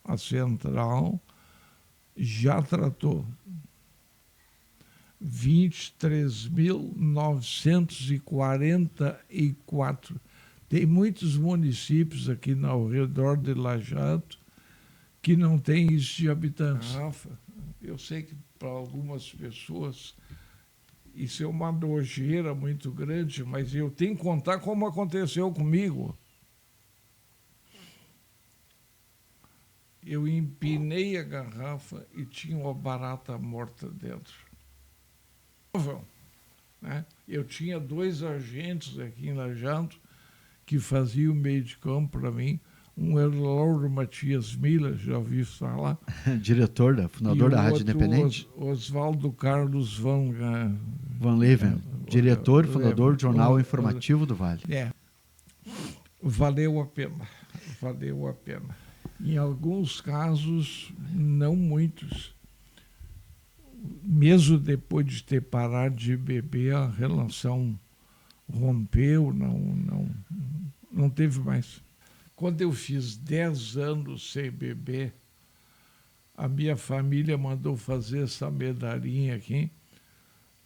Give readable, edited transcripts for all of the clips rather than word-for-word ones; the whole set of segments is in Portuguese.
a central já tratou 23.944. Tem muitos municípios aqui ao redor de Lajeado que não tem isso de habitantes. Rafa, eu sei que para algumas pessoas isso é uma nojeira muito grande, mas eu tenho que contar como aconteceu comigo. Eu empinei a garrafa e tinha uma barata morta dentro. Né? Eu tinha 2 agentes aqui em Lajeado que faziam o meio de campo para mim. Um era o Lauro Matias Mila, já ouvi falar. Fundador da Rádio Independente. Oswaldo Carlos Van Leven, diretor, fundador do Jornal Informativo do Vale. Valeu a pena. Em alguns casos, não muitos. Mesmo depois de ter parado de beber, a relação rompeu, não teve mais. Quando eu fiz 10 anos sem beber, a minha família mandou fazer essa medalhinha aqui,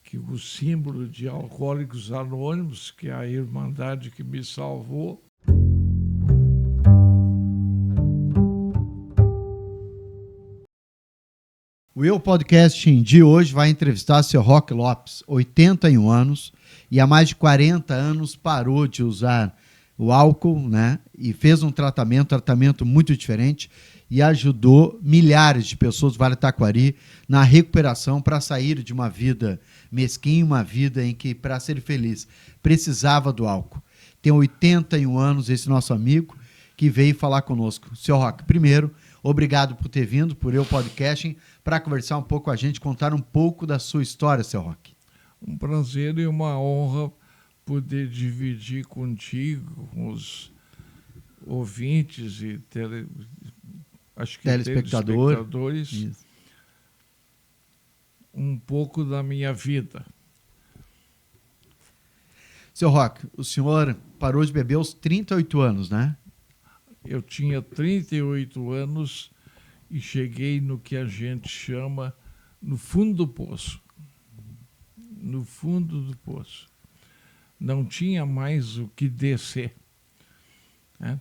que o símbolo de Alcoólicos Anônimos, que é a irmandade que me salvou. O Eu Podcasting de hoje vai entrevistar o Seu Roque Lopes, 81 anos, e há mais de 40 anos parou de usar o álcool, né? E fez um tratamento muito diferente e ajudou milhares de pessoas do Vale do Taquari na recuperação para sair de uma vida mesquinha, uma vida em que, para ser feliz, precisava do álcool. Tem 81 anos esse nosso amigo que veio falar conosco. Seu Roque, primeiro, obrigado por ter vindo, por Eu Podcasting, para conversar um pouco com a gente, contar um pouco da sua história, seu Roque. Um prazer e uma honra poder dividir contigo, com os ouvintes e telespectadores um pouco da minha vida. Seu Roque, o senhor parou de beber aos 38 anos, né? Eu tinha 38 anos e cheguei no que a gente chama no fundo do poço. No fundo do poço. Não tinha mais o que descer. Né?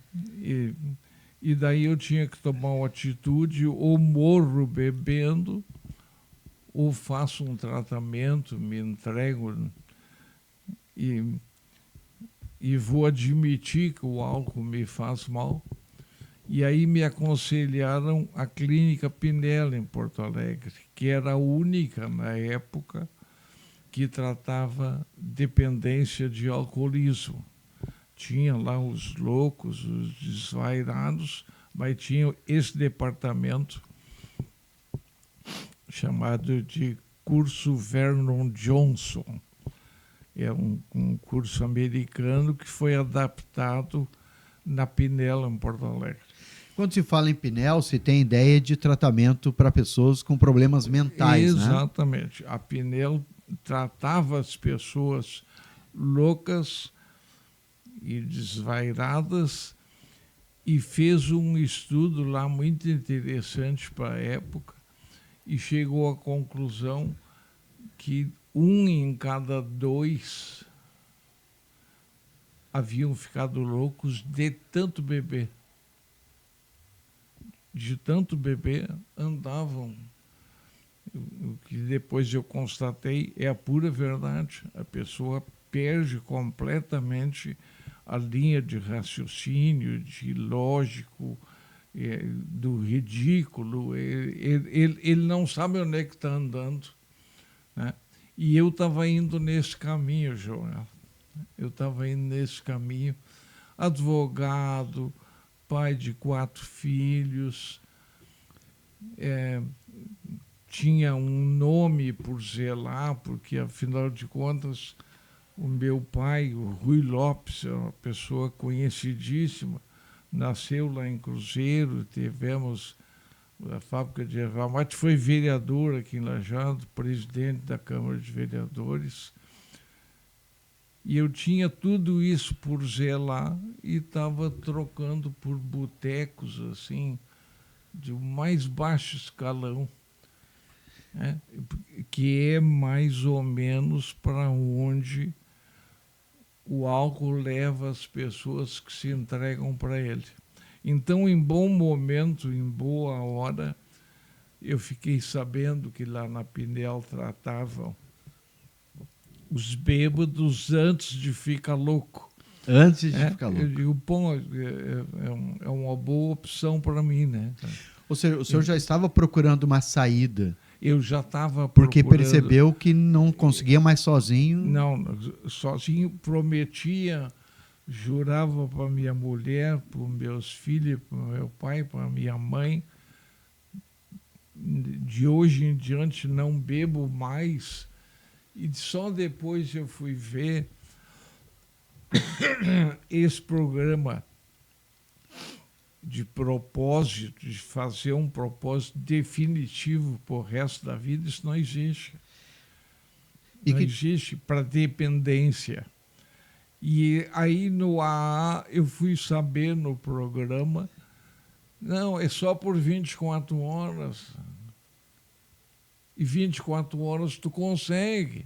E daí eu tinha que tomar uma atitude, ou morro bebendo, ou faço um tratamento, me entrego e vou admitir que o álcool me faz mal. E aí me aconselharam a Clínica Pinella, em Porto Alegre, que era a única, na época, que tratava dependência de alcoolismo. Tinha lá os loucos, os desvairados, mas tinha esse departamento chamado de curso Vernon Johnson. É um curso americano que foi adaptado na Pinella, em Porto Alegre. Quando se fala em Pinel, se tem ideia de tratamento para pessoas com problemas mentais, Exatamente. Né? A Pinel tratava as pessoas loucas e desvairadas e fez um estudo lá muito interessante para a época e chegou à conclusão que 1 em cada 2 haviam ficado loucos de tanto beber. De tanto beber, andavam. O que depois eu constatei é a pura verdade. A pessoa perde completamente a linha de raciocínio, de lógico, do ridículo. Ele não sabe onde é que está andando. Né? E eu estava indo nesse caminho, Joel. Eu estava indo nesse caminho. Advogado, pai de 4 filhos, tinha um nome por zelar, porque, afinal de contas, o meu pai, o Rui Lopes, é uma pessoa conhecidíssima, nasceu lá em Cruzeiro, tivemos a fábrica de erva mate, foi vereador aqui em Lajeado, presidente da Câmara de Vereadores. E eu tinha tudo isso por zelar e estava trocando por botecos, assim, de mais baixo escalão, né? Que é mais ou menos para onde o álcool leva as pessoas que se entregam para ele. Então, em bom momento, em boa hora, eu fiquei sabendo que lá na Pinel tratavam os bêbados antes de ficar louco. Antes de ficar Eu louco. digo, pô, é uma boa opção para mim, né? Ou seja, o senhor já estava procurando uma saída, Eu já estava porque procurando. percebeu que não conseguia mais sozinho. Não, sozinho prometia, jurava para minha mulher, para os meus filhos, para meu pai, para minha mãe, de hoje em diante não bebo mais. E só depois eu fui ver esse programa de propósito, de fazer um propósito definitivo para o resto da vida. Isso não existe. Não existe para dependência. E aí no AA eu fui saber no programa, não, é só por 24 horas. E 24 horas tu consegue.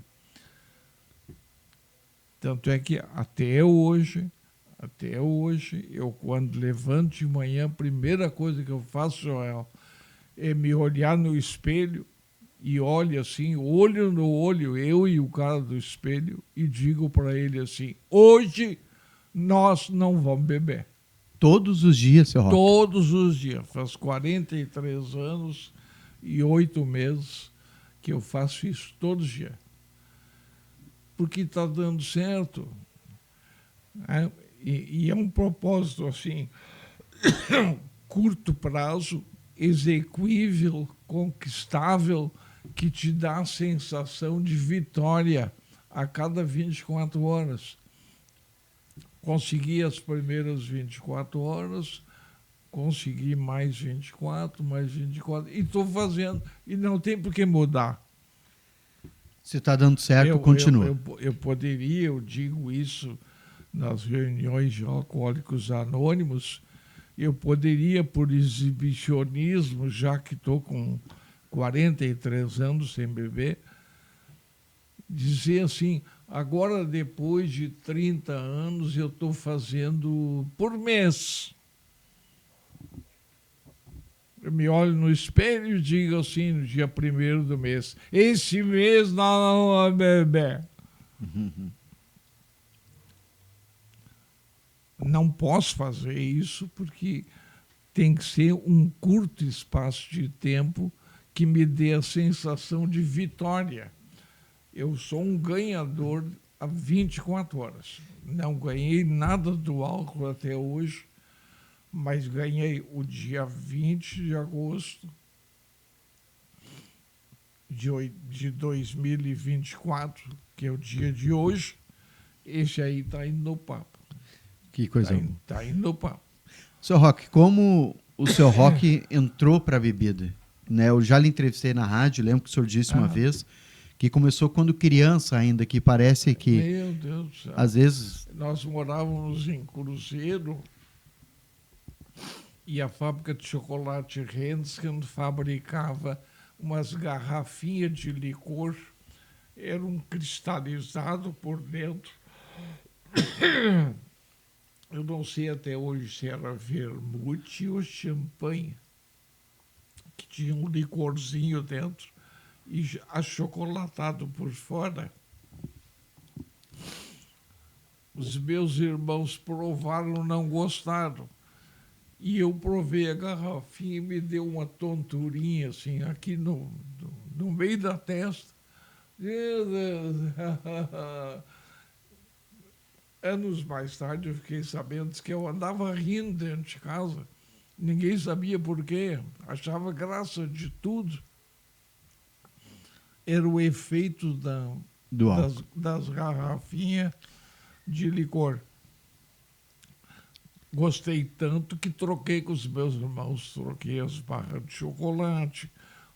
Tanto é que até hoje, eu quando levanto de manhã, a primeira coisa que eu faço, Joel, é me olhar no espelho e olho assim, olho no olho, eu e o cara do espelho, e digo para ele assim, hoje nós não vamos beber. Todos os dias, seu Roque? Todos os dias. Faz 43 anos e 8 meses que eu faço isso todos os dias. Porque está dando certo. Né? E é um propósito assim, curto prazo, execuível, conquistável, que te dá a sensação de vitória a cada 24 horas. Consegui as primeiras 24 horas, consegui mais 24, e estou fazendo, e não tem por que mudar. Se está dando certo, continua. Eu poderia, eu digo isso nas reuniões de Alcoólicos Anônimos, eu poderia, por exibicionismo, já que estou com 43 anos sem beber, dizer assim, agora depois de 30 anos eu estou fazendo por mês. Eu me olho no espelho e digo assim, no dia 1º do mês, esse mês não vamos beber. Não posso fazer isso porque tem que ser um curto espaço de tempo que me dê a sensação de vitória. Eu sou um ganhador há 24 horas. Não ganhei nada do álcool até hoje, mas ganhei o dia 20 de agosto de 2024, que é o dia de hoje. Esse aí está indo no papo. Que coisa. Está indo no papo. Seu Roque, como o seu Roque entrou para a bebida? Né? Eu já lhe entrevistei na rádio, lembro que o senhor disse uma vez que começou quando criança ainda, que parece que... Meu Deus do céu. Às vezes... Nós morávamos em Cruzeiro e a fábrica de chocolate Hensken fabricava umas garrafinhas de licor, era um cristalizado por dentro. Eu não sei até hoje se era vermute ou champanhe, que tinha um licorzinho dentro e achocolatado por fora. Os meus irmãos provaram, não gostaram. E eu provei a garrafinha e me deu uma tonturinha, assim, aqui no meio da testa. Meu Deus! Anos mais tarde eu fiquei sabendo que eu andava rindo dentro de casa. Ninguém sabia por quê. Achava graça de tudo. Era o efeito das garrafinhas de licor. Gostei tanto que troquei com os meus irmãos, troquei as barras de chocolate,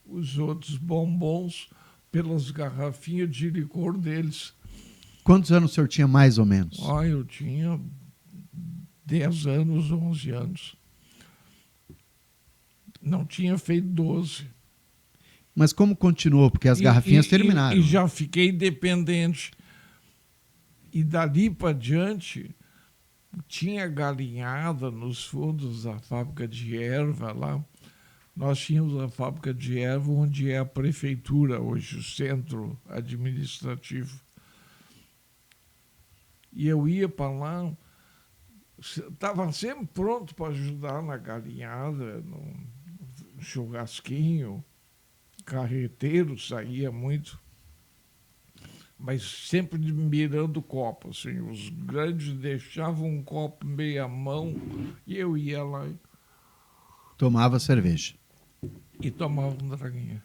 os outros bombons, pelas garrafinhas de licor deles. Quantos anos o senhor tinha mais ou menos? Eu tinha 10 anos, 11 anos. Não tinha feito 12. Mas como continuou? Porque as garrafinhas terminaram. E já fiquei dependente. E dali para diante, tinha galinhada nos fundos da fábrica de erva lá. Nós tínhamos a fábrica de erva, onde é a prefeitura hoje, o centro administrativo. E eu ia para lá, estava sempre pronto para ajudar na galinhada, no churrasquinho, carreteiro saía muito, mas sempre mirando o copo. Assim, os grandes deixavam um copo meia mão e eu ia lá Tomava cerveja. e tomava um draguinha.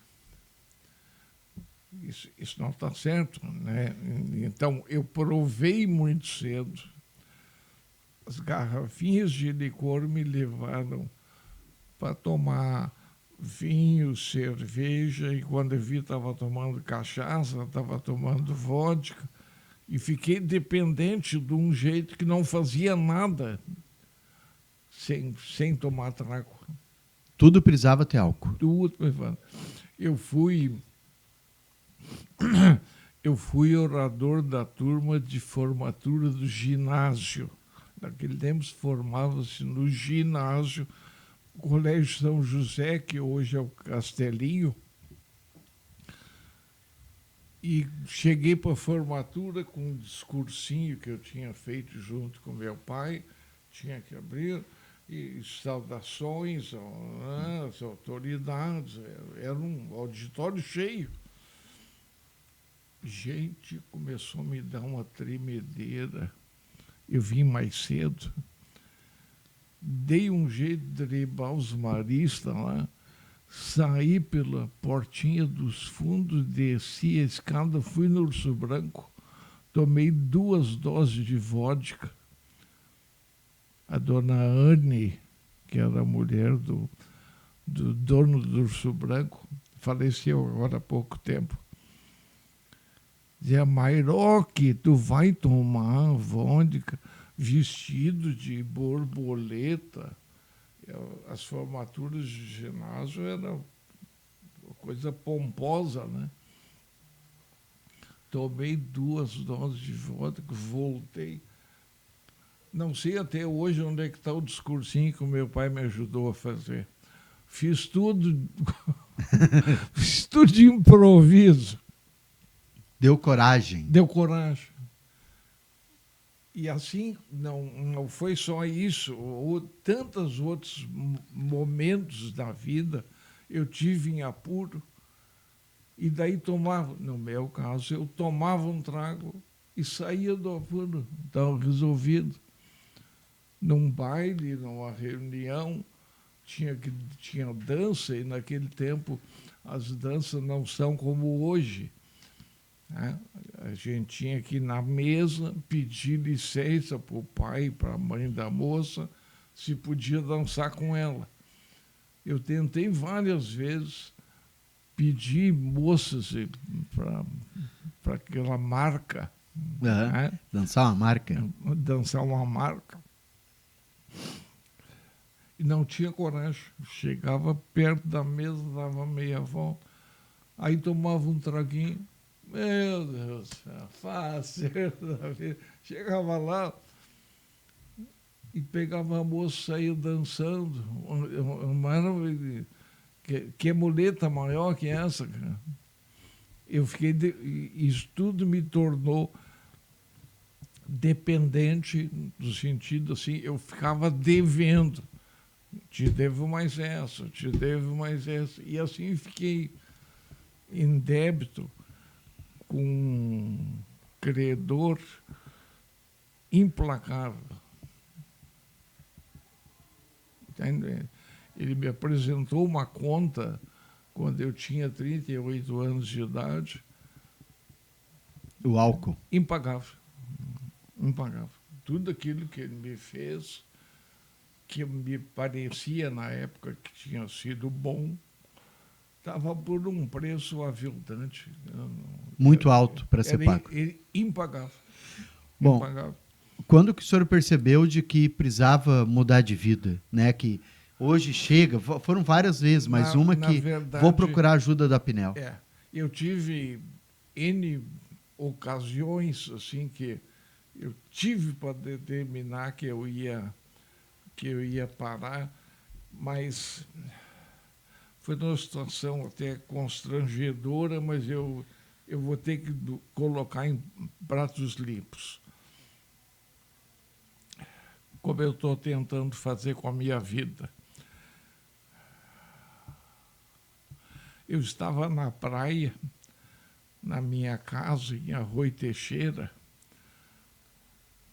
Isso não está certo, né? Então, eu provei muito cedo. As garrafinhas de licor me levaram para tomar vinho, cerveja, e quando eu vi, estava tomando cachaça, estava tomando vodka, e fiquei dependente de um jeito que não fazia nada sem tomar trago. Tudo precisava ter álcool. Tudo, eu fui orador da turma de formatura do ginásio. Naquele tempo formava-se no ginásio, o Colégio São José, que hoje é o Castelinho. E cheguei para a formatura com um discursinho que eu tinha feito junto com meu pai, tinha que abrir, e saudações às autoridades. Era um auditório cheio. Gente, começou a me dar uma tremedeira. Eu vim mais cedo. Dei um jeito de driblar os maristas lá, saí pela portinha dos fundos, desci a escada, fui no Urso Branco, tomei 2 doses de vodka. A dona Anne, que era a mulher do dono do Urso Branco, faleceu agora há pouco tempo. Dizia, Mairoque, tu vai tomar vodka vestido de borboleta. As formaturas de ginásio eram uma coisa pomposa, né? Tomei 2 doses de vodka, voltei. Não sei até hoje onde é que está o discursinho que o meu pai me ajudou a fazer. Fiz tudo, fiz tudo de improviso. Deu coragem. Deu coragem. E assim, não foi só isso. Tantos outros momentos da vida eu tive em apuro. E daí tomava, no meu caso, eu tomava um trago e saía do apuro. Então, resolvido. Num baile, numa reunião, tinha dança, e naquele tempo as danças não são como hoje. Né? A gente tinha que ir na mesa pedir licença para o pai e para a mãe da moça se podia dançar com ela. Eu tentei várias vezes pedir moças para aquela marca. Né? Dançar uma marca. Dançar uma marca. E não tinha coragem. Chegava perto da mesa, dava meia volta, aí tomava um traguinho. Meu Deus, fácil. Chegava lá e pegava a moça, saía dançando. Que muleta maior que essa, cara? Eu fiquei. Isso tudo me tornou dependente, no sentido assim, eu ficava devendo. Te devo mais essa, te devo mais essa. E assim fiquei em débito com um credor implacável. Ele me apresentou uma conta quando eu tinha 38 anos de idade. O álcool. Impagável. Impagável. Tudo aquilo que ele me fez, que me parecia na época que tinha sido bom, estava por um preço aviltante. Muito alto para ser pago. Impagável. Bom, quando que o senhor percebeu de que precisava mudar de vida, né? Que Hoje chega, foram várias vezes, mas uma Na que verdade, vou procurar ajuda da Pinel. Eu tive N ocasiões assim que eu tive para determinar que eu ia parar, mas foi uma situação até constrangedora, mas eu vou ter que colocar em pratos limpos. Como eu estou tentando fazer com a minha vida. Eu estava na praia, na minha casa, em Arroio Teixeira.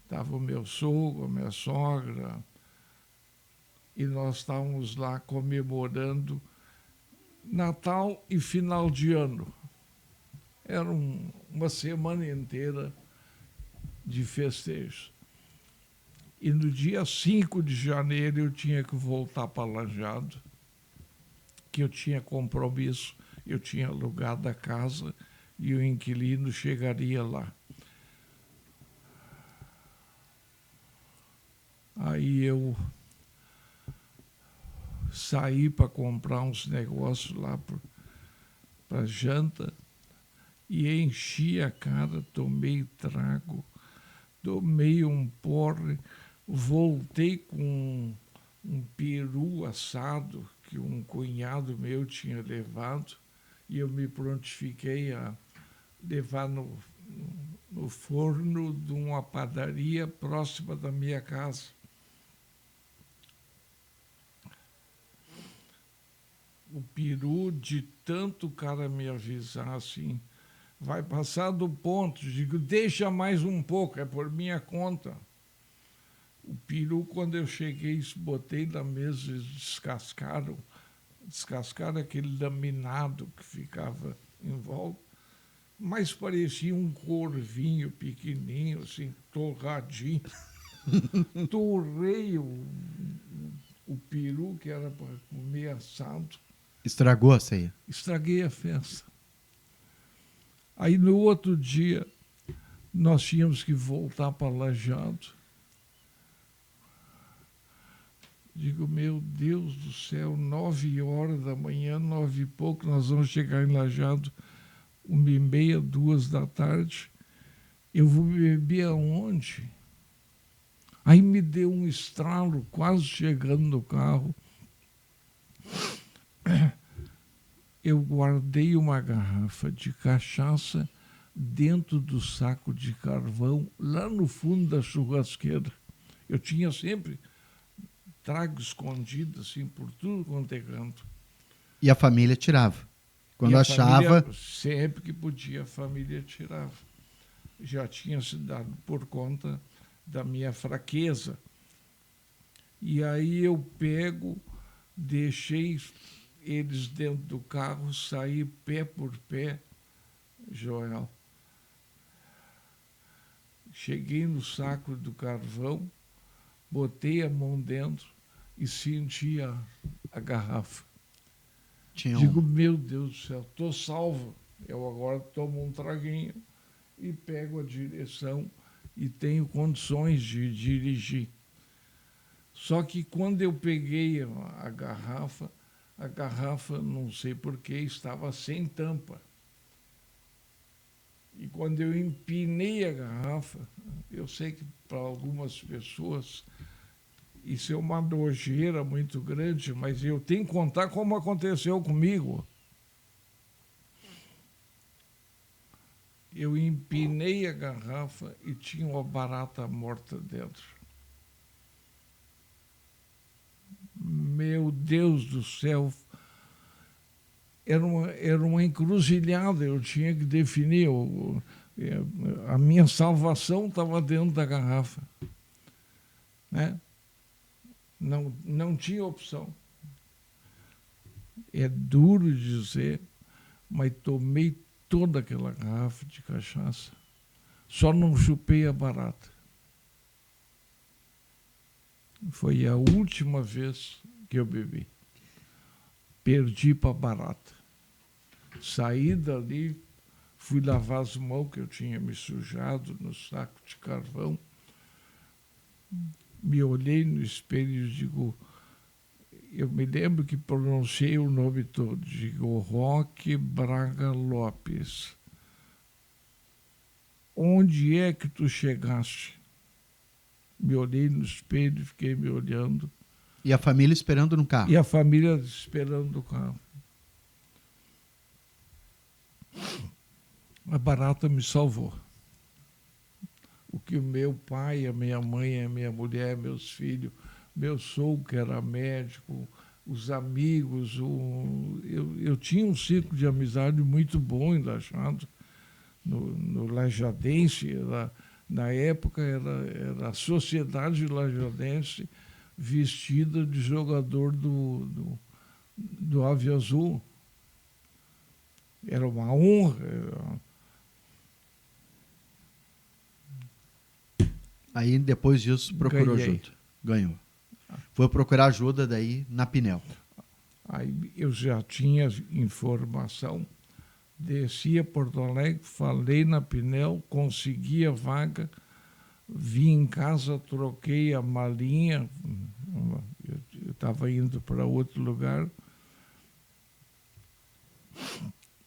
Estava o meu sogro, a minha sogra, e nós estávamos lá comemorando Natal e final de ano. Era uma semana inteira de festejos. E no dia 5 de janeiro eu tinha que voltar para Lajeado, que eu tinha compromisso, eu tinha alugado a casa e o inquilino chegaria lá. Aí eu saí para comprar uns negócios lá para janta e enchi a cara, tomei trago, tomei um porre, voltei com um peru assado que um cunhado meu tinha levado e eu me prontifiquei a levar no forno de uma padaria próxima da minha casa. O peru, de tanto o cara me avisar assim, vai passar do ponto, digo, deixa mais um pouco, é por minha conta. O peru, quando eu cheguei, botei na mesa, eles descascaram aquele laminado que ficava em volta, mas parecia um corvinho pequenininho, assim, torradinho. Torrei o peru, que era para comer assado. Estragou a ceia? Estraguei a festa. Aí, no outro dia, nós tínhamos que voltar para Lajeado. Digo, meu Deus do céu, 9h da manhã, 9 e pouco, nós vamos chegar em Lajeado, 1h30, 2 da tarde. Eu vou beber aonde? Aí me deu um estralo, quase chegando no carro. Eu guardei uma garrafa de cachaça dentro do saco de carvão, lá no fundo da churrasqueira. Eu tinha sempre trago escondido, assim, por tudo quanto é canto. E a família tirava? Quando achava... Família, sempre que podia, a família tirava. Já tinha se dado por conta da minha fraqueza. E aí eu pego, deixei eles dentro do carro, saí pé por pé, Joel. Cheguei no saco do carvão, botei a mão dentro e senti a garrafa. Digo, meu Deus do céu, estou salvo. Eu agora tomo um traguinho e pego a direção e tenho condições de dirigir. Só que quando eu peguei a garrafa, não sei porquê, estava sem tampa. E quando eu empinei a garrafa, eu sei que para algumas pessoas isso é uma nojeira muito grande, mas eu tenho que contar como aconteceu comigo. Eu empinei a garrafa e tinha uma barata morta dentro. Meu Deus do céu! Era uma encruzilhada, eu tinha que definir. A minha salvação estava dentro da garrafa. Né? Não tinha opção. É duro dizer, mas tomei toda aquela garrafa de cachaça. Só não chupei a barata. Foi a última vez que eu bebi. Perdi para a barata. Saí dali, fui lavar as mãos, que eu tinha me sujado no saco de carvão. Me olhei no espelho e digo, eu me lembro que pronunciei o nome todo. Digo, Roque Braga Lopes. Onde é que tu chegaste? Me olhei no espelho, fiquei me olhando. E a família esperando no carro. E a família esperando no carro. A barata me salvou. O que o meu pai, a minha mãe, a minha mulher, meus filhos, meu sogro, que era médico, os amigos, eu tinha um ciclo de amizade muito bom em Lajeado, no Lajadense, na época era a Sociedade Lajadense vestida de jogador do Ave Azul. Era uma honra. Aí, depois disso, procurou Ganhei. ajuda. Ganhou. Foi procurar ajuda daí na Pinel. Aí eu já tinha informação, desci a Porto Alegre, falei na Pinel, consegui a vaga, vim em casa, troquei a malinha, eu estava indo para outro lugar,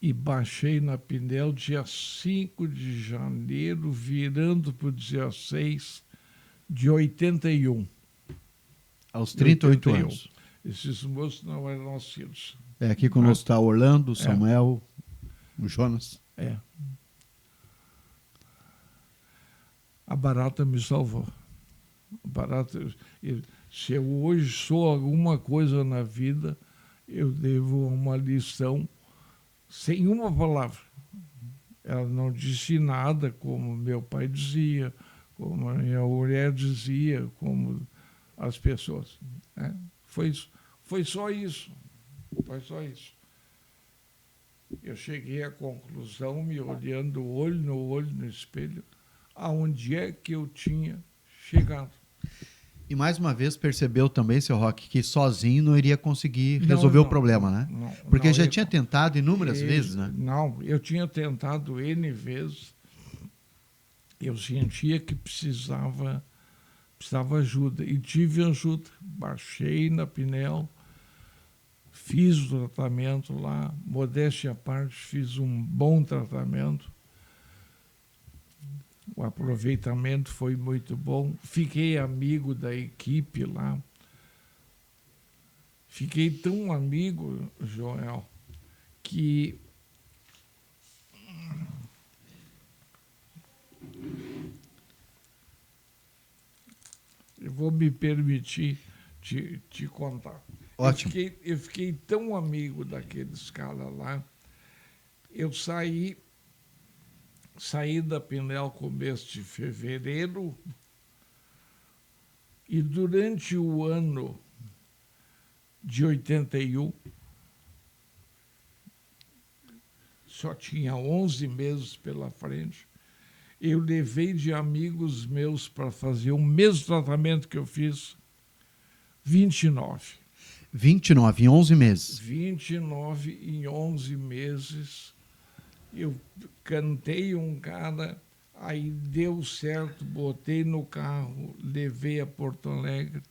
e baixei na Pinel dia 5 de janeiro, virando para o dia 6 de 81. Aos 38 81. anos. Esses moços não eram nascidos. É, aqui conosco está Orlando, Samuel, o Jonas. É. A barata me salvou. A barata, se eu hoje sou alguma coisa na vida, eu devo uma lição sem uma palavra. Ela não disse nada, como meu pai dizia, como a minha mulher dizia, como as pessoas. Né? Foi só isso. Foi só isso. Eu cheguei à conclusão, me olhando olho no espelho, aonde é que eu tinha chegado. E mais uma vez percebeu também, seu Roque, que sozinho não iria conseguir resolver o problema, né? Porque já tinha tentado inúmeras vezes, né? Não, eu tinha tentado N vezes. Eu sentia que precisava ajuda. E tive ajuda. Baixei na Pinel, fiz o tratamento lá, modéstia à parte, fiz um bom tratamento. O aproveitamento foi muito bom. Fiquei amigo da equipe lá. Fiquei tão amigo, Joel, que eu vou me permitir te contar. Ótimo. Eu fiquei tão amigo daqueles caras lá. Eu saí da Pinel começo de fevereiro e durante o ano de 81, só tinha 11 meses pela frente, eu levei de amigos meus para fazer o mesmo tratamento que eu fiz, 29. 29 em 11 meses. 29 em 11 meses. Eu cantei um cara, aí deu certo, botei no carro, levei a Porto Alegre.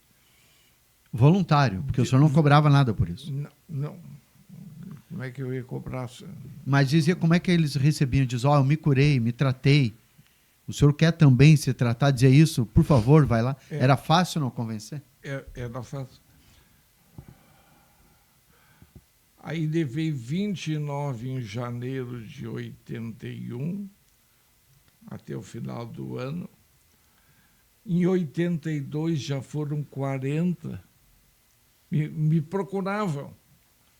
Voluntário, porque o senhor não cobrava nada por isso. Não. Como é que eu ia cobrar? Mas dizia como é que eles recebiam, diz, eu me curei, me tratei. O senhor quer também se tratar, dizer isso, por favor, vai lá. Era fácil não convencer? Era fácil. Aí levei 29 em janeiro de 81, até o final do ano. Em 82 já foram 40. Me procuravam.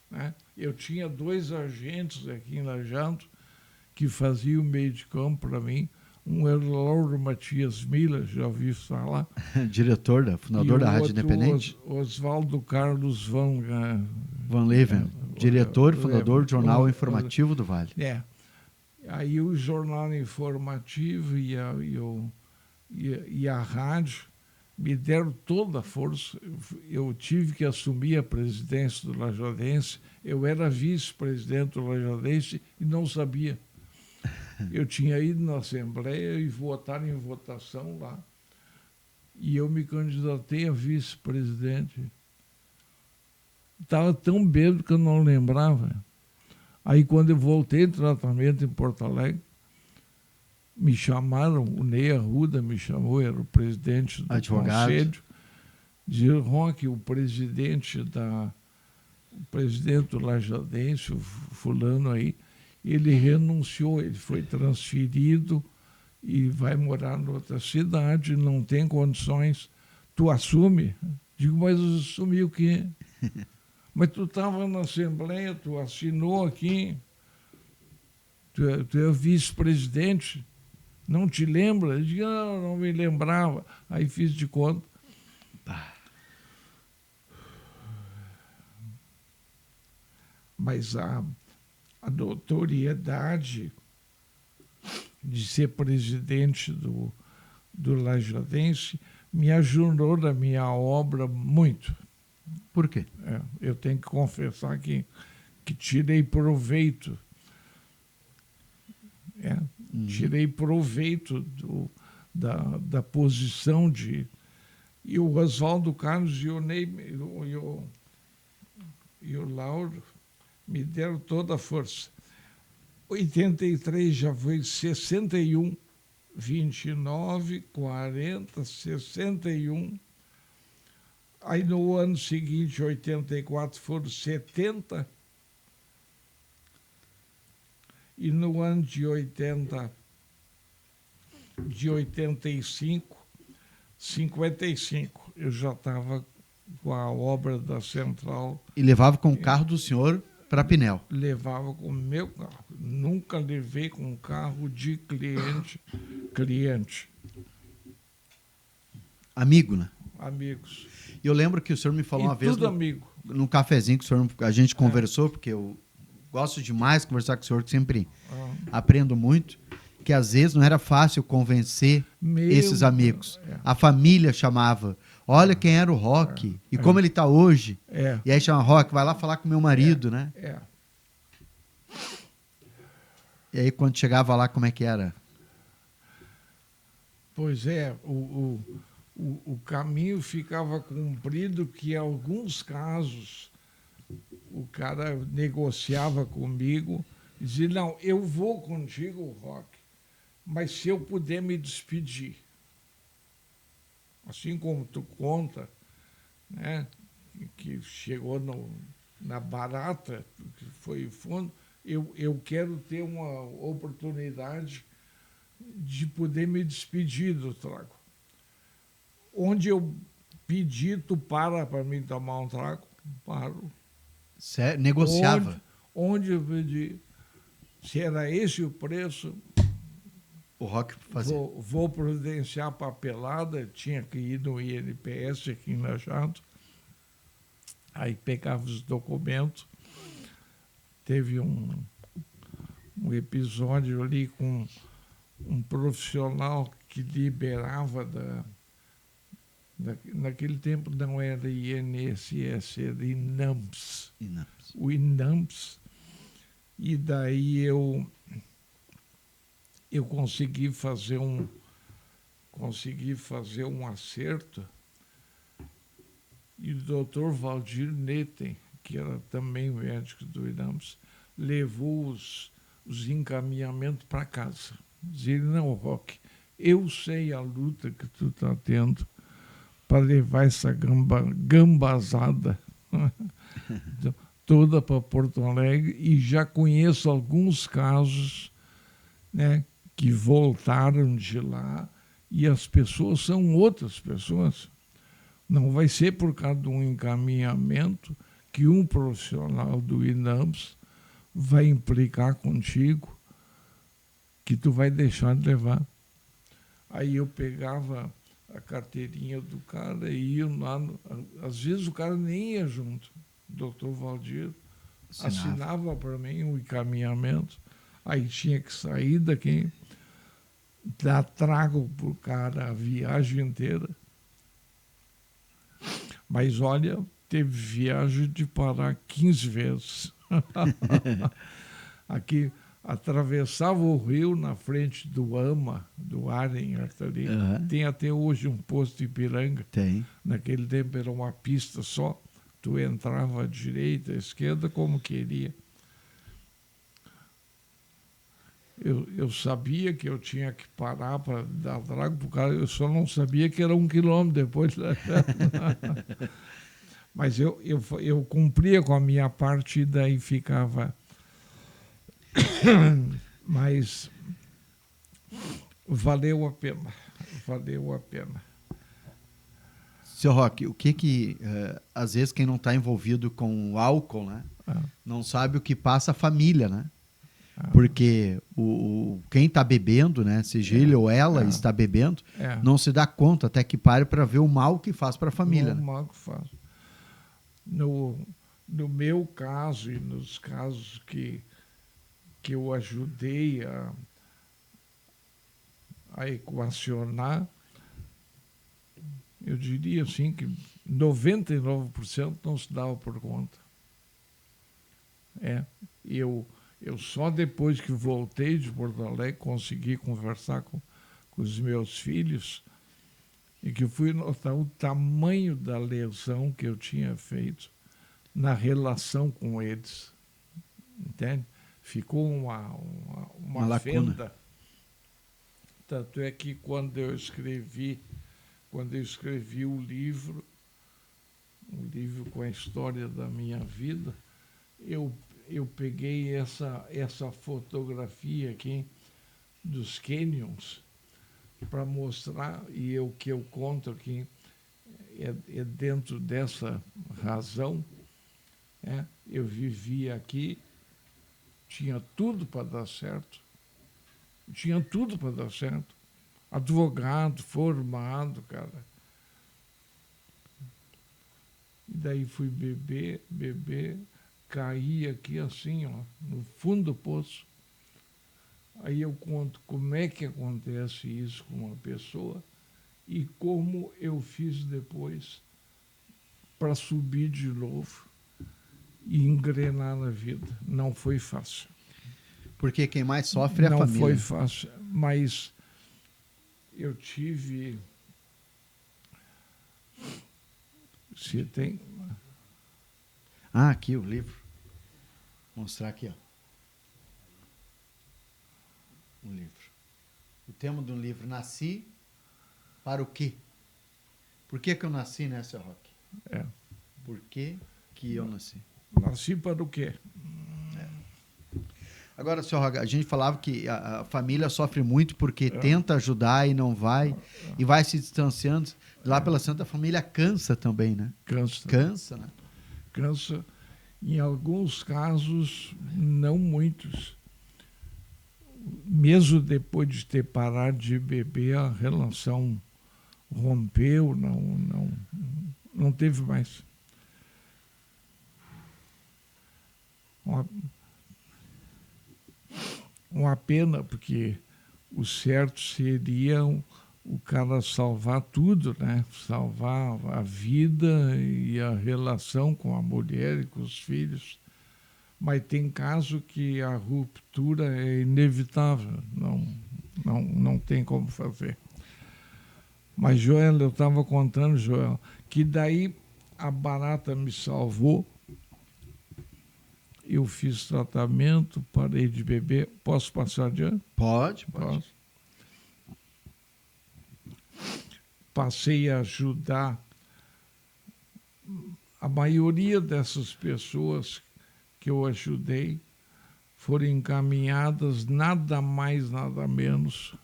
Né? Eu tinha 2 agentes aqui em Lajeado que faziam o meio de campo para mim. Um era o Lauro Matias Miller, já ouvi falar. Diretor, fundador da Rádio Independente. Oswaldo Carlos Van Leven, diretor e fundador do Jornal Informativo do Vale. Aí o Jornal Informativo e a rádio me deram toda a força. Eu tive que assumir a presidência do Lajadense. Eu era vice-presidente do Lajadense e não sabia. Eu tinha ido na Assembleia e votaram em votação lá. E eu me candidatei a vice-presidente. Estava tão bêbado que eu não lembrava. Aí, quando eu voltei do tratamento em Porto Alegre, me chamaram, o Ney Arruda me chamou, era o presidente do Advogado. conselho, dizia, Roque, o presidente do Lajadense, o fulano aí, ele renunciou, ele foi transferido e vai morar em outra cidade, não tem condições, tu assume? Digo, mas assumi o quê? Mas tu estava na Assembleia, tu assinou aqui, tu é vice-presidente, não te lembra? Eu digo, não me lembrava. Aí fiz de conta. Mas a notoriedade de ser presidente do Lajadense me ajudou na minha obra muito. Por quê? Eu tenho que confessar que tirei proveito. Tirei proveito da posição de... E o Oswaldo Carlos e o Ney e o Lauro me deram toda a força. 83 já foi 61, 29, 40, 61. Aí no ano seguinte, 84, foram 70. E no ano de 85, 55, eu já estava com a obra da Central. E levava com o carro do senhor para Pinel? Levava com o meu carro. Nunca levei com carro de cliente. Amigo, né? Amigos. E eu lembro que o senhor me falou uma vez tudo amigo. No cafezinho que a gente conversou, porque eu gosto demais de conversar com o senhor, que sempre aprendo muito, que às vezes não era fácil convencer esses amigos. A família chamava, olha quem era o Roque, e como ele está hoje. E aí chama Roque, vai lá falar com meu marido, né? E aí quando chegava lá, como é que era? Pois é, o caminho ficava comprido que em alguns casos o cara negociava comigo e dizia, não, eu vou contigo, Roque, mas se eu puder me despedir. Assim como tu conta, né, que chegou na barata, que foi fundo, eu quero ter uma oportunidade de poder me despedir do trago. Onde eu pedi, tu para mim tomar um trago, paro. Sério? Negociava? Onde eu pedi, se era esse o preço, o Roque fazia. Vou providenciar a papelada, tinha que ir no INPS aqui em Lajeado, aí pegava os documentos, teve um episódio ali com um profissional que liberava naquele tempo não era INSS, era INAMPS. O INAMPS. E daí eu consegui fazer um acerto, e o doutor Valdir Netten, que era também médico do INAMPS, levou os encaminhamentos para casa. Dizia, não, Roque, eu sei a luta que tu está tendo para levar essa gambazada toda para Porto Alegre, e já conheço alguns casos, né, que voltaram de lá e as pessoas são outras pessoas. Não vai ser por causa de um encaminhamento que um profissional do INAMPS vai implicar contigo que tu vai deixar de levar. Aí eu pegava a carteirinha do cara e ia lá. Às vezes o cara nem ia junto. O doutor Valdir assinava para mim um encaminhamento. Aí tinha que sair daqui, dar trago para o cara a viagem inteira. Mas olha, teve viagem de parar 15 vezes. Aqui atravessava o rio na frente do AMA, do Aren, ali. Tem até hoje um posto de Ipiranga. Tem. Naquele tempo era uma pista só. Tu entrava à direita, à esquerda, como queria. Eu sabia que eu tinha que parar para dar trago para o cara, eu só não sabia que era 1 quilômetro depois. Mas eu cumpria com a minha parte e daí ficava. Mas valeu a pena, valeu a pena. Seu Roque, o que às vezes quem não está envolvido com o álcool, né, não sabe o que passa a família, né? Porque quem está bebendo, né, seja ele ou ela está bebendo, não se dá conta até que pare para ver o mal que faz para a família. O mal que faz. No meu caso e nos casos que eu ajudei a equacionar, eu diria assim que 99% não se dava por conta. Eu só depois que voltei de Porto Alegre consegui conversar com os meus filhos e que fui notar o tamanho da lesão que eu tinha feito na relação com eles. Entende? Ficou uma lacuna. fenda. Tanto é que quando eu escrevi o livro com a história da minha vida, eu peguei essa fotografia aqui dos canyons para mostrar, e o que eu conto aqui é dentro dessa razão. Eu vivia aqui, tinha tudo para dar certo. Tinha tudo para dar certo. Advogado, formado, cara. E daí fui beber, caí aqui assim, ó, no fundo do poço. Aí eu conto como é que acontece isso com uma pessoa e como eu fiz depois para subir de novo e engrenar na vida. Não foi fácil. Porque quem mais sofre é a família. Não foi fácil, mas eu tive... Se tem... aqui o livro. Vou mostrar aqui, ó. Um livro. O tema do livro, Nasci para o quê? Por que eu nasci, né, seu Roque? Por que eu nasci? Nasci para o quê? Agora, senhor Roque, a gente falava que a família sofre muito porque tenta ajudar e não vai, e vai se distanciando. Lá pela Santa Família cansa também, né? Cansa, né? Cansa. Em alguns casos, não muitos. Mesmo depois de ter parado de beber, a relação rompeu, não teve mais. Uma pena, porque o certo seria o cara salvar tudo, né? Salvar a vida e a relação com a mulher e com os filhos. Mas tem caso que a ruptura é inevitável, não tem como fazer. Mas, Joel, eu estava contando, Joel, que daí a barata me salvou. Eu fiz tratamento, parei de beber. Posso passar adiante? Pode. Passei a ajudar a maioria dessas pessoas que eu ajudei foram encaminhadas nada mais, nada menos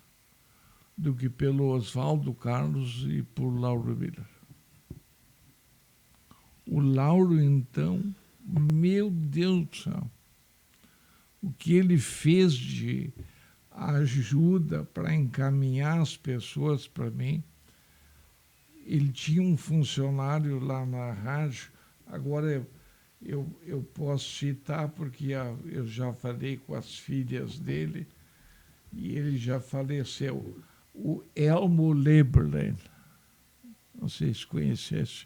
do que pelo Oswaldo Carlos e por Lauro Miller. O Lauro, então, meu Deus do céu, o que ele fez de ajuda para encaminhar as pessoas para mim. Ele tinha um funcionário lá na rádio, agora eu posso citar porque eu já falei com as filhas dele e ele já faleceu. O Elmo Leberlein, não sei se conhecesse.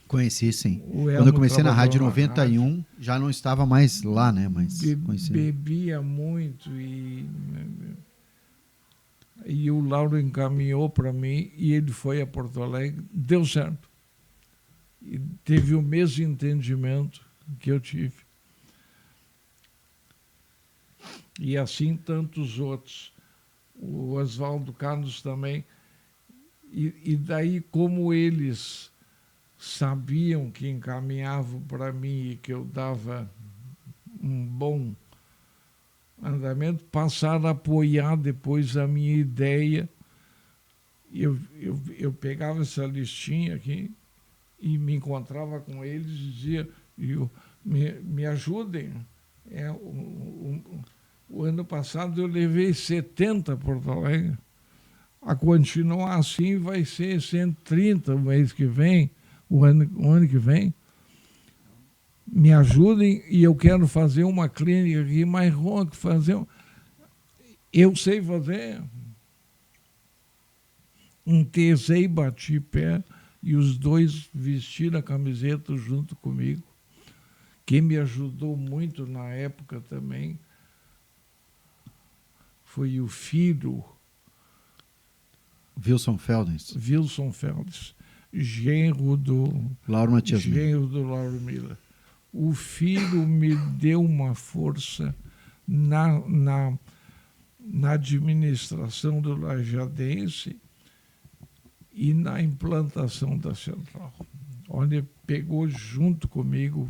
Conheci, sim. Quando eu comecei na rádio em 91, já não estava mais lá, né? Mas bebia muito e o Lauro encaminhou para mim e ele foi a Porto Alegre. Deu certo. e teve o mesmo entendimento que eu tive. E assim tantos outros. O Oswaldo Carlos também. E daí, como eles sabiam que encaminhavam para mim e que eu dava um bom andamento, passaram a apoiar depois a minha ideia. Eu pegava essa listinha aqui e me encontrava com eles e dizia, me ajudem. O ano passado eu levei 70 a Porto Alegre. A continuar assim vai ser 130 o mês que vem, o ano que vem. Me ajudem e eu quero fazer uma clínica aqui, mais longe, fazer. Eu sei fazer. Entesei, bati pé e os dois vestiram a camiseta junto comigo. Quem me ajudou muito na época também foi o filho Wilson Feldens. Wilson Feldens, genro do Lauro Matias Miller. genro do Lauro Miller. O filho me deu uma força na administração do Lajadense e na implantação da central. Olha, pegou junto comigo.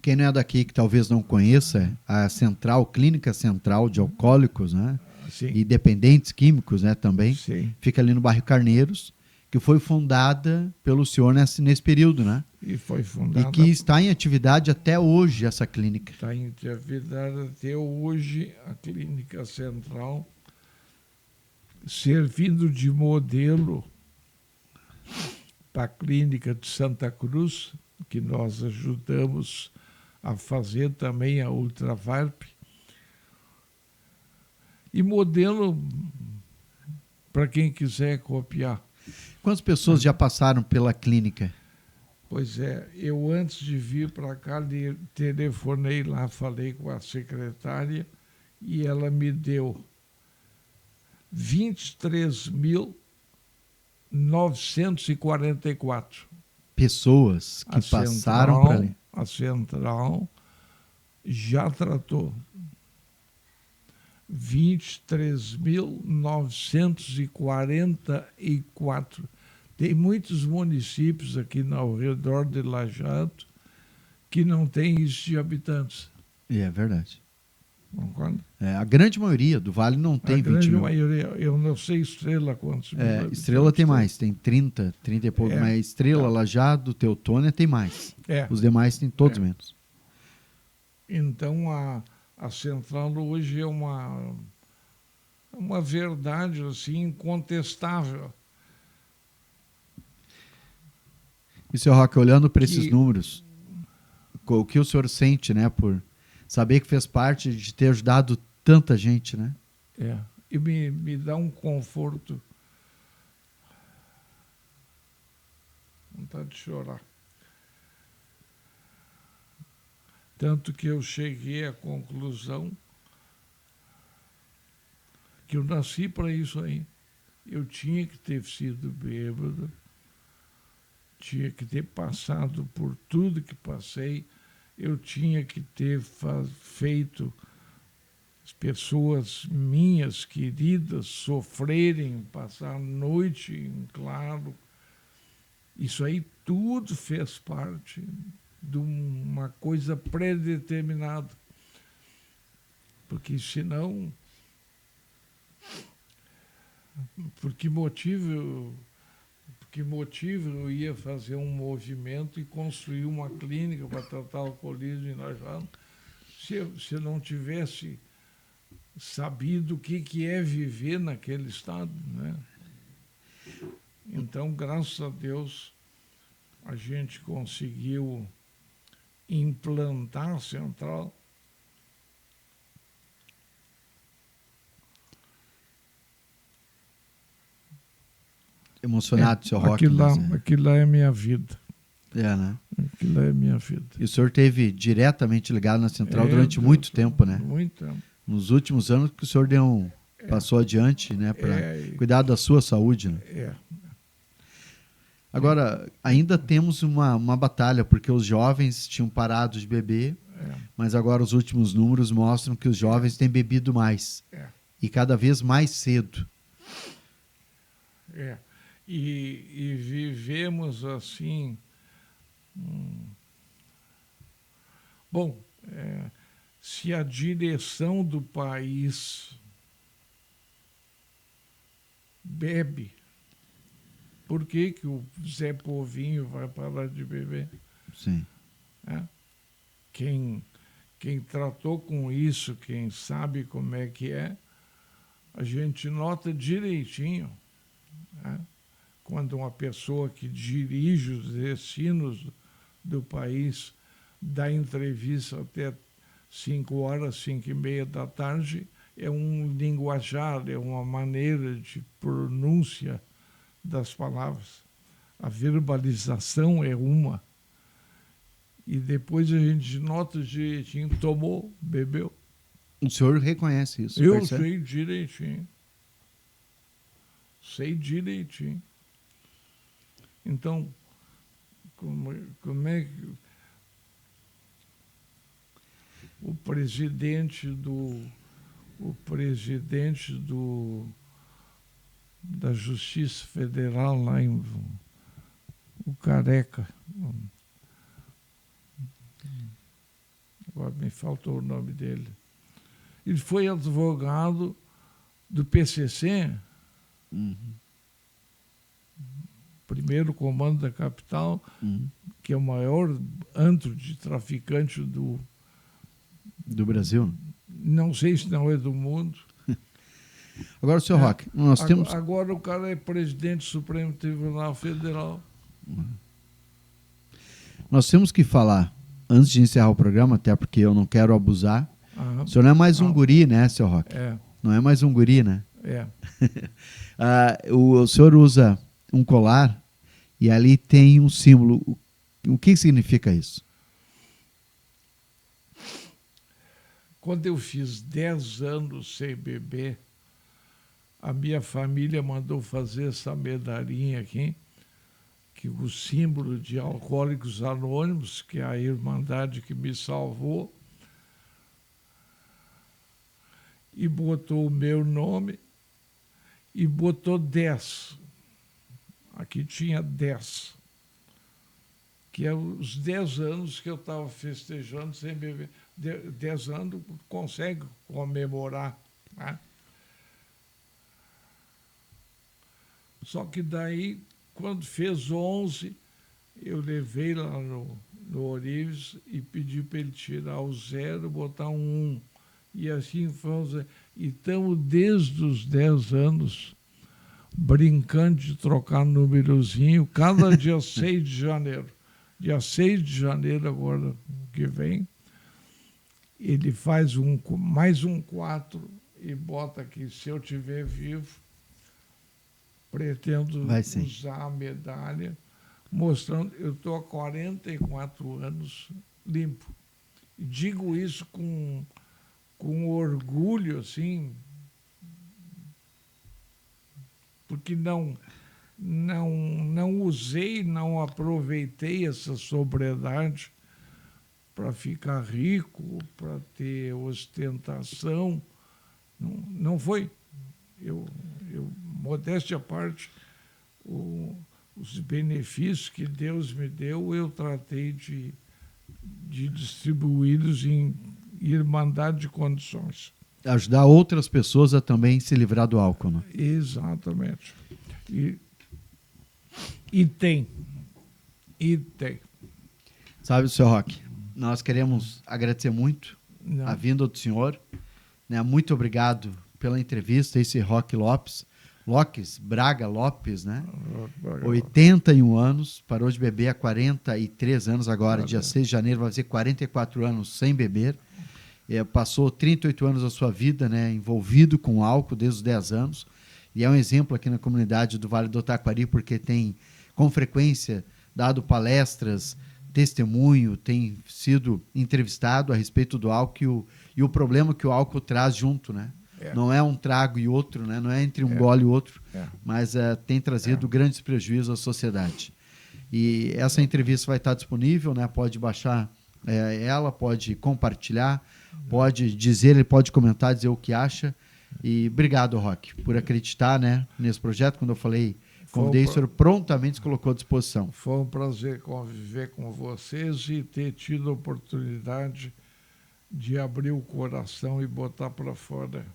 Quem não é daqui que talvez não conheça, a central, Clínica Central de Alcoólicos, né? Sim. E dependentes químicos, né, também, Sim. fica ali no bairro Carneiros, que foi fundada pelo senhor nesse período, né? E foi fundada. E que está em atividade até hoje, essa clínica. Está em atividade até hoje a Clínica Central, servindo de modelo para a Clínica de Santa Cruz, que nós ajudamos a fazer também a Ultravarp, e modelo para quem quiser copiar. Quantas pessoas já passaram pela clínica? Pois é, eu antes de vir para cá telefonei lá, falei com a secretária e ela me deu 23.944. Pessoas que passaram por ali. A central já tratou 23.944. Tem muitos municípios aqui ao redor de Lajeado que não tem isso de habitantes. É verdade. Concorda? A grande maioria do Vale não tem 20 grande mil. maioria, eu não sei Estrela quantos mil. Estrela tem mais, tem 30 e pouco. Mas Estrela, Lajeado, Teutônia tem mais. Os demais têm todos menos. Então, a central hoje é uma verdade assim, incontestável. E, senhor Roque, olhando para esses números, o que o senhor sente, né, por saber que fez parte de ter ajudado tanta gente, né? E me dá um conforto. Vontade de chorar. Tanto que eu cheguei à conclusão que eu nasci para isso aí. Eu tinha que ter sido bêbado, tinha que ter passado por tudo que passei, eu tinha que ter feito as pessoas minhas queridas sofrerem, passar a noite em claro. Isso aí tudo fez parte de uma coisa predeterminada. Porque senão, por que motivo eu ia fazer um movimento e construir uma clínica para tratar o alcoolismo em Lajeado se eu não tivesse sabido o que é viver naquele estado, né? Então, graças a Deus, a gente conseguiu implantar a central. Emocionado, seu Roque. Aquilo lá é minha vida. Né? Aquilo lá é minha vida. E o senhor esteve diretamente ligado na central durante muito tempo, né? Muito tempo. Nos últimos anos que o senhor passou adiante, né? Para cuidar da sua saúde, né? Agora, ainda temos uma batalha, porque os jovens tinham parado de beber, mas agora os últimos números mostram que os jovens têm bebido mais. E cada vez mais cedo. E vivemos assim. Bom, se a direção do país bebe, por que o Zé Povinho vai parar de beber? Sim. Quem tratou com isso, quem sabe como é que é, a gente nota direitinho, né? Quando uma pessoa que dirige os destinos do país dá entrevista até 5 horas, 5:30 da tarde, é um linguajar, é uma maneira de pronúncia das palavras. A verbalização é uma. E depois a gente nota direitinho, tomou, bebeu. O senhor reconhece isso? Eu percebe? sei direitinho. Sei direitinho. Então, como é que o presidente da Justiça Federal lá o Careca, agora me faltou o nome dele, ele foi advogado do PCC, primeiro comando da capital, que é o maior antro de traficante do Brasil. Não sei se não é do mundo. Agora, senhor Roque, nós temos... Agora o cara é presidente do Supremo Tribunal Federal. Nós temos que falar, antes de encerrar o programa, até porque eu não quero abusar, o senhor não é mais um guri, né, senhor Roque? Não é mais um guri, né? O senhor usa um colar e ali tem um símbolo. O que significa isso? Quando eu fiz 10 anos sem beber, a minha família mandou fazer essa medalhinha aqui, que o símbolo de Alcoólicos Anônimos, que é a irmandade que me salvou, e botou o meu nome e botou 10. Aqui tinha 10. Que é os 10 anos que eu estava festejando sem beber. 10 anos consegue comemorar, né? Só que daí, quando fez 11, eu levei lá no Orives e pedi para ele tirar o 0 e botar um 1. E assim fomos. E estamos desde os 10 anos brincando de trocar númerozinho, cada dia 6 de janeiro. Dia 6 de janeiro, agora que vem, ele faz mais um 4 e bota aqui, se eu estiver vivo, pretendo usar a medalha, mostrando, eu estou há 44 anos limpo. E digo isso com orgulho, assim, porque não usei, não aproveitei essa sobriedade para ficar rico, para ter ostentação. Não foi. Eu modéstia à parte, os benefícios que Deus me deu, eu tratei de distribuí-los em irmandade de condições. Ajudar outras pessoas a também se livrar do álcool, né? Exatamente. E tem. Sabe, senhor Roque, nós queremos agradecer muito a vinda do senhor, né? Muito obrigado pela entrevista, esse Roque Lopes, Braga Lopes, né? 81 anos, parou de beber há 43 anos agora, dia 6 de janeiro vai fazer 44 anos sem beber. Passou 38 anos da sua vida, né, envolvido com álcool desde os 10 anos, e é um exemplo aqui na comunidade do Vale do Taquari, porque tem, com frequência, dado palestras, testemunho, tem sido entrevistado a respeito do álcool e o problema que o álcool traz junto, né? Não é um trago e outro, né? Não é entre um gole e outro, mas tem trazido grandes prejuízos à sociedade. E essa entrevista vai estar disponível, né? Pode baixar ela, pode compartilhar, pode dizer, ele pode comentar, dizer o que acha. E obrigado, Roque, por acreditar, né, nesse projeto. Quando eu falei, convidei, o senhor prontamente se colocou à disposição. Foi um prazer conviver com vocês e ter tido a oportunidade de abrir o coração e botar para fora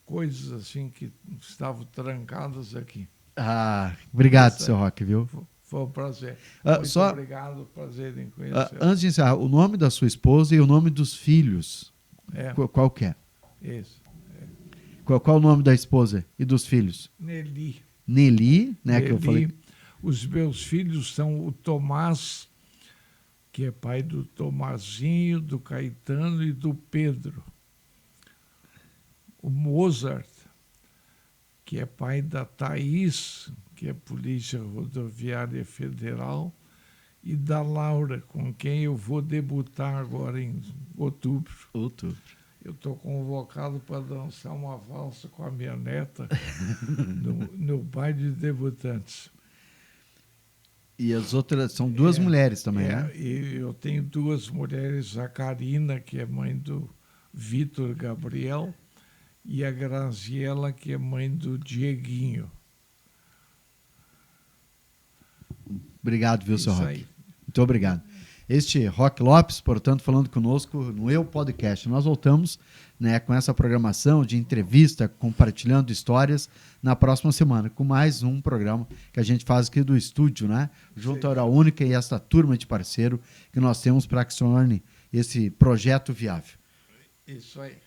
coisas assim que estavam trancadas aqui. Obrigado, seu Roque, viu? Foi um prazer. Muito obrigado, prazer em conhecer. Antes de encerrar, o nome da sua esposa e o nome dos filhos, qual que é? Esse. Qual o nome da esposa e dos filhos? Nelly. Nelly, né? Nelly. Que eu falei. Os meus filhos são o Tomás, que é pai do Tomazinho, do Caetano e do Pedro. O Mozart, que é pai da Thaís, que é Polícia Rodoviária Federal, e da Laura, com quem eu vou debutar agora em outubro. Eu estou convocado para dançar uma valsa com a minha neta no baile de debutantes. E as outras são duas mulheres também, né? E eu tenho duas mulheres, a Karina, que é mãe do Vitor Gabriel, e a Graziela, que é mãe do Dieguinho. Obrigado, viu, seu Roque? Muito obrigado. Este Roque Lopes, portanto, falando conosco no Eu Podcast. Nós voltamos, né, com essa programação de entrevista, compartilhando histórias, na próxima semana, com mais um programa que a gente faz aqui do estúdio, né? Junto à Hora Única e essa turma de parceiro que nós temos para que se torne esse projeto viável. Isso aí.